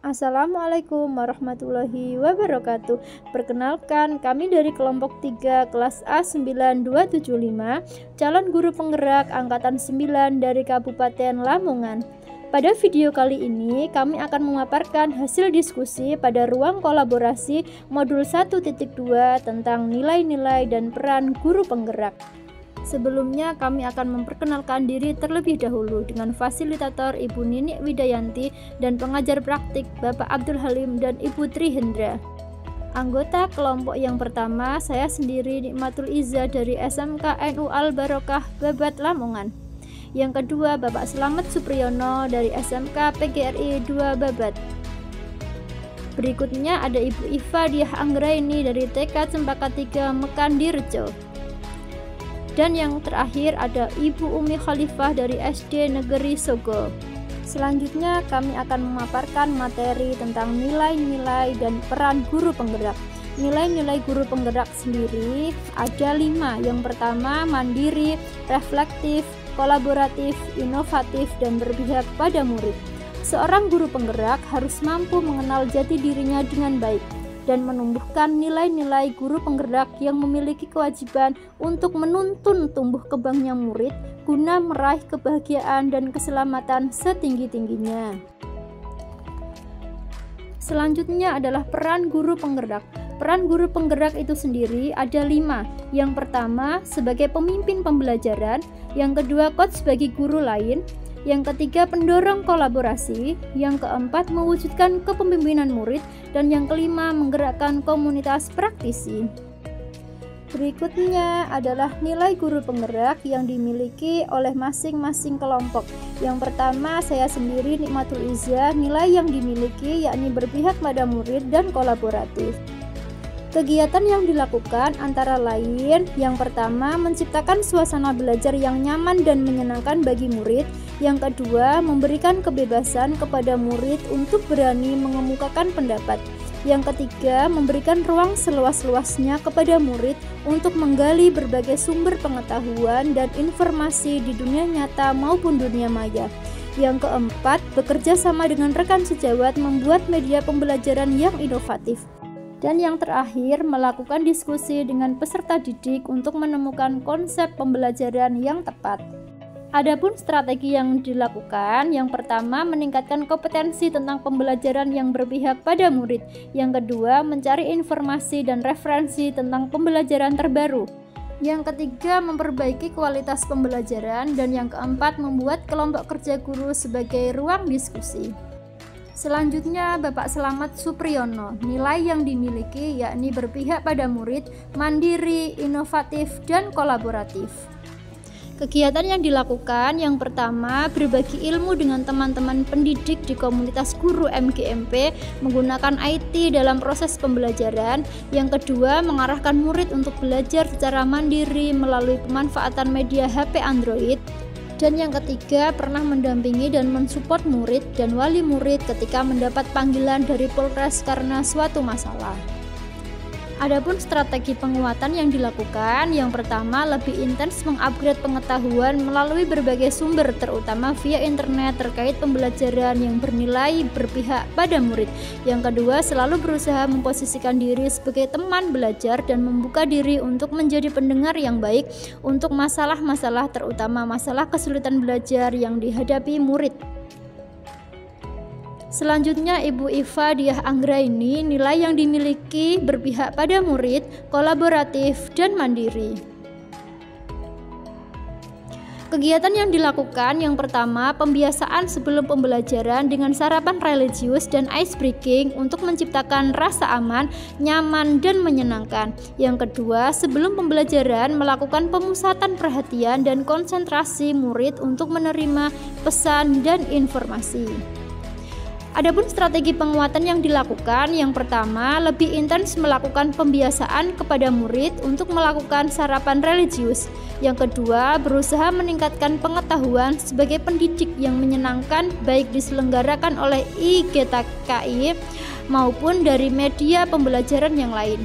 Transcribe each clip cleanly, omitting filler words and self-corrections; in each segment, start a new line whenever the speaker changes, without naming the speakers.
Assalamualaikum warahmatullahi wabarakatuh. Perkenalkan, kami dari kelompok 3 kelas A 9275, calon guru penggerak angkatan 9 dari Kabupaten Lamongan. Pada video kali ini, kami akan memaparkan hasil diskusi pada ruang kolaborasi modul 1.2 tentang nilai-nilai dan peran guru penggerak. Sebelumnya kami akan memperkenalkan diri terlebih dahulu dengan fasilitator Ibu Ninik Widayanti dan pengajar praktik Bapak Abdul Halim dan Ibu Tri Hendra. Anggota kelompok yang pertama, saya sendiri Nikmatul Iza dari SMK NU Al Barokah Babat Lamongan. Yang kedua, Bapak Slamet Supriyono dari SMK PGRI 2 Babat. Berikutnya ada Ibu Iva Diah Anggraini dari TK Cempaka 3 Mekandirejo. Dan yang terakhir ada Ibu Umi Khalifah dari SD Negeri Sogo. Selanjutnya kami akan memaparkan materi tentang nilai-nilai dan peran guru penggerak. Nilai-nilai guru penggerak sendiri ada 5. Yang pertama, mandiri, reflektif, kolaboratif, inovatif, dan berpihak pada murid. Seorang guru penggerak harus mampu mengenal jati dirinya dengan baik dan menumbuhkan nilai-nilai guru penggerak yang memiliki kewajiban untuk menuntun tumbuh kembangnya murid guna meraih kebahagiaan dan keselamatan setinggi-tingginya. Selanjutnya adalah peran guru penggerak. Peran guru penggerak itu sendiri ada 5. Yang pertama, sebagai pemimpin pembelajaran. Yang kedua, coach bagi guru lain. Yang ketiga, pendorong kolaborasi. Yang keempat, mewujudkan kepemimpinan murid. Dan yang kelima, menggerakkan komunitas praktisi. Berikutnya adalah nilai guru penggerak yang dimiliki oleh masing-masing kelompok. Yang pertama, saya sendiri Nikmatul Iza, nilai yang dimiliki yakni berpihak pada murid dan kolaboratif. Kegiatan yang dilakukan antara lain, yang pertama, menciptakan suasana belajar yang nyaman dan menyenangkan bagi murid. Yang kedua, memberikan kebebasan kepada murid untuk berani mengemukakan pendapat. Yang ketiga, memberikan ruang seluas-luasnya kepada murid untuk menggali berbagai sumber pengetahuan dan informasi di dunia nyata maupun dunia maya. Yang keempat, bekerja sama dengan rekan sejawat membuat media pembelajaran yang inovatif. Dan yang terakhir, melakukan diskusi dengan peserta didik untuk menemukan konsep pembelajaran yang tepat. Adapun strategi yang dilakukan, yang pertama, meningkatkan kompetensi tentang pembelajaran yang berpihak pada murid. Yang kedua, mencari informasi dan referensi tentang pembelajaran terbaru. Yang ketiga, memperbaiki kualitas pembelajaran. Dan yang keempat, membuat kelompok kerja guru sebagai ruang diskusi. Selanjutnya, Bapak Slamet Supriyono, nilai yang dimiliki yakni berpihak pada murid, mandiri, inovatif, dan kolaboratif. Kegiatan yang dilakukan, yang pertama, berbagi ilmu dengan teman-teman pendidik di komunitas guru MGMP menggunakan IT dalam proses pembelajaran. Yang kedua, mengarahkan murid untuk belajar secara mandiri melalui pemanfaatan media HP Android. Dan yang ketiga, pernah mendampingi dan mensupport murid dan wali murid ketika mendapat panggilan dari Polres karena suatu masalah. Adapun strategi penguatan yang dilakukan, yang pertama, lebih intens mengupgrade pengetahuan melalui berbagai sumber terutama via internet terkait pembelajaran yang bernilai berpihak pada murid. Yang kedua, selalu berusaha memposisikan diri sebagai teman belajar dan membuka diri untuk menjadi pendengar yang baik untuk masalah-masalah terutama masalah kesulitan belajar yang dihadapi murid. Selanjutnya, Ibu Iva Diah Anggraini, nilai yang dimiliki berpihak pada murid, kolaboratif, dan mandiri. Kegiatan yang dilakukan, yang pertama, pembiasaan sebelum pembelajaran dengan sarapan religius dan ice breaking untuk menciptakan rasa aman, nyaman, dan menyenangkan. Yang kedua, sebelum pembelajaran melakukan pemusatan perhatian dan konsentrasi murid untuk menerima pesan dan informasi. Adapun strategi penguatan yang dilakukan, yang pertama, lebih intens melakukan pembiasaan kepada murid untuk melakukan sarapan religius. Yang kedua, berusaha meningkatkan pengetahuan sebagai pendidik yang menyenangkan baik diselenggarakan oleh IGTKI maupun dari media pembelajaran yang lain.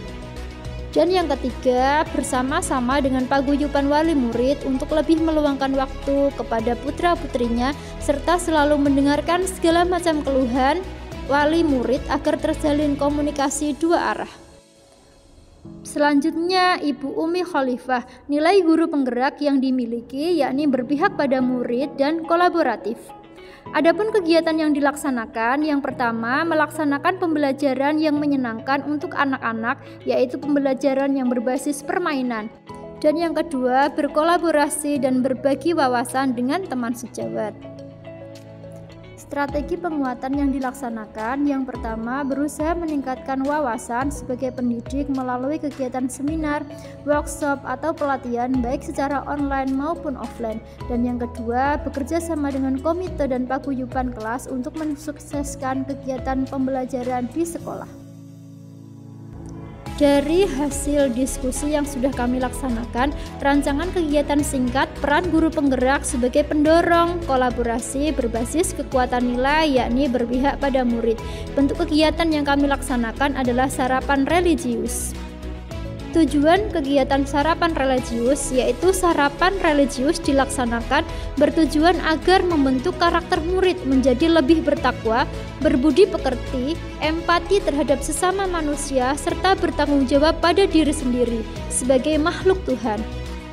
Dan yang ketiga, bersama-sama dengan paguyuban wali murid untuk lebih meluangkan waktu kepada putra-putrinya serta selalu mendengarkan segala macam keluhan wali murid agar terjalin komunikasi dua arah. Selanjutnya, Ibu Umi Khalifah, nilai guru penggerak yang dimiliki yakni berpihak pada murid dan kolaboratif. Adapun kegiatan yang dilaksanakan, yang pertama melaksanakan pembelajaran yang menyenangkan untuk anak-anak, yaitu pembelajaran yang berbasis permainan. Dan yang kedua, berkolaborasi dan berbagi wawasan dengan teman sejawat. Strategi penguatan yang dilaksanakan, yang pertama berusaha meningkatkan wawasan sebagai pendidik melalui kegiatan seminar, workshop, atau pelatihan baik secara online maupun offline. Dan yang kedua, bekerja sama dengan komite dan paguyuban kelas untuk mensukseskan kegiatan pembelajaran di sekolah. Dari hasil diskusi yang sudah kami laksanakan, rancangan kegiatan singkat peran guru penggerak sebagai pendorong kolaborasi berbasis kekuatan nilai yakni berpihak pada murid. Bentuk kegiatan yang kami laksanakan adalah sarapan religius. Tujuan kegiatan sarapan religius yaitu sarapan religius dilaksanakan bertujuan agar membentuk karakter murid menjadi lebih bertakwa, berbudi pekerti, empati terhadap sesama manusia, serta bertanggung jawab pada diri sendiri sebagai makhluk Tuhan.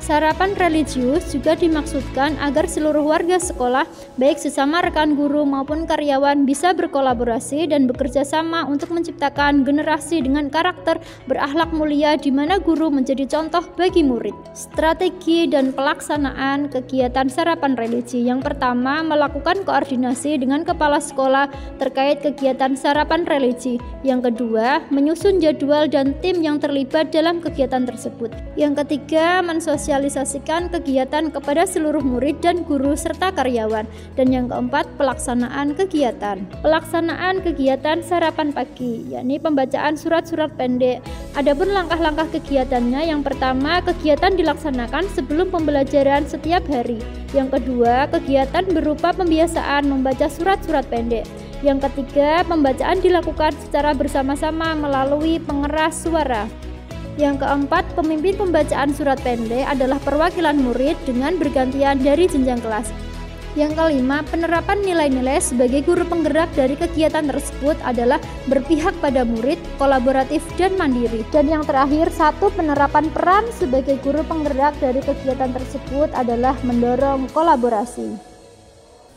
Sarapan religius juga dimaksudkan agar seluruh warga sekolah, baik sesama rekan guru maupun karyawan, bisa berkolaborasi dan bekerja sama untuk menciptakan generasi dengan karakter berakhlak mulia di mana guru menjadi contoh bagi murid. Strategi dan pelaksanaan kegiatan sarapan religi. Yang pertama, melakukan koordinasi dengan kepala sekolah terkait kegiatan sarapan religi. Yang kedua, menyusun jadwal dan tim yang terlibat dalam kegiatan tersebut. Yang ketiga, mensosialisasikan kegiatan kepada seluruh murid dan guru serta karyawan. Dan yang keempat, pelaksanaan kegiatan. Pelaksanaan kegiatan sarapan pagi, yakni pembacaan surat-surat pendek. Adapun langkah-langkah kegiatannya, yang pertama, kegiatan dilaksanakan sebelum pembelajaran setiap hari. Yang kedua, kegiatan berupa pembiasaan membaca surat-surat pendek. Yang ketiga, pembacaan dilakukan secara bersama-sama melalui pengeras suara. Yang keempat, pemimpin pembacaan surat pendek adalah perwakilan murid dengan bergantian dari jenjang kelas. Yang kelima, penerapan nilai-nilai sebagai guru penggerak dari kegiatan tersebut adalah berpihak pada murid, kolaboratif, dan mandiri. Dan yang terakhir, satu, penerapan peran sebagai guru penggerak dari kegiatan tersebut adalah mendorong kolaborasi.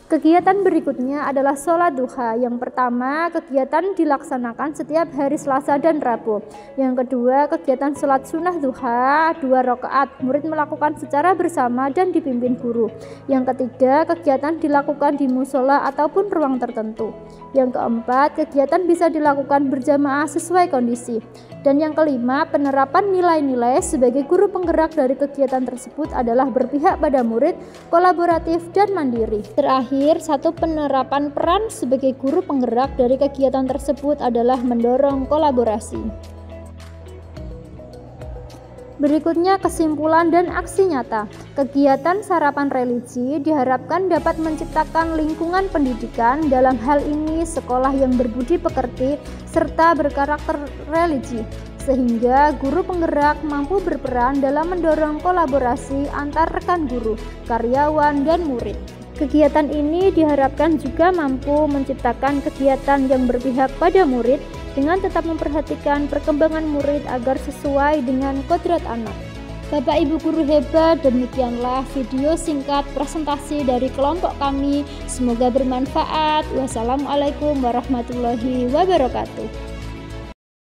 Kegiatan berikutnya adalah sholat duha. Yang pertama, kegiatan dilaksanakan setiap hari Selasa dan Rabu. Yang kedua, kegiatan sholat sunnah duha 2 rakaat. Murid melakukan secara bersama dan dipimpin guru. Yang ketiga, kegiatan dilakukan di musola ataupun ruang tertentu. Yang keempat, kegiatan bisa dilakukan berjamaah sesuai kondisi. Dan yang kelima, penerapan nilai-nilai sebagai guru penggerak dari kegiatan tersebut adalah berpihak pada murid, kolaboratif, dan mandiri. Terakhir, satu, penerapan peran sebagai guru penggerak dari kegiatan tersebut adalah mendorong kolaborasi. Berikutnya kesimpulan dan aksi nyata. Kegiatan sarapan religi diharapkan dapat menciptakan lingkungan pendidikan, dalam hal ini sekolah yang berbudi pekerti serta berkarakter religi, sehingga guru penggerak mampu berperan dalam mendorong kolaborasi antar rekan guru, karyawan, dan murid. Kegiatan ini diharapkan juga mampu menciptakan kegiatan yang berpihak pada murid dengan tetap memperhatikan perkembangan murid agar sesuai dengan kodrat anak. Bapak Ibu guru hebat, demikianlah video singkat presentasi dari kelompok kami. Semoga bermanfaat. Wassalamualaikum warahmatullahi wabarakatuh.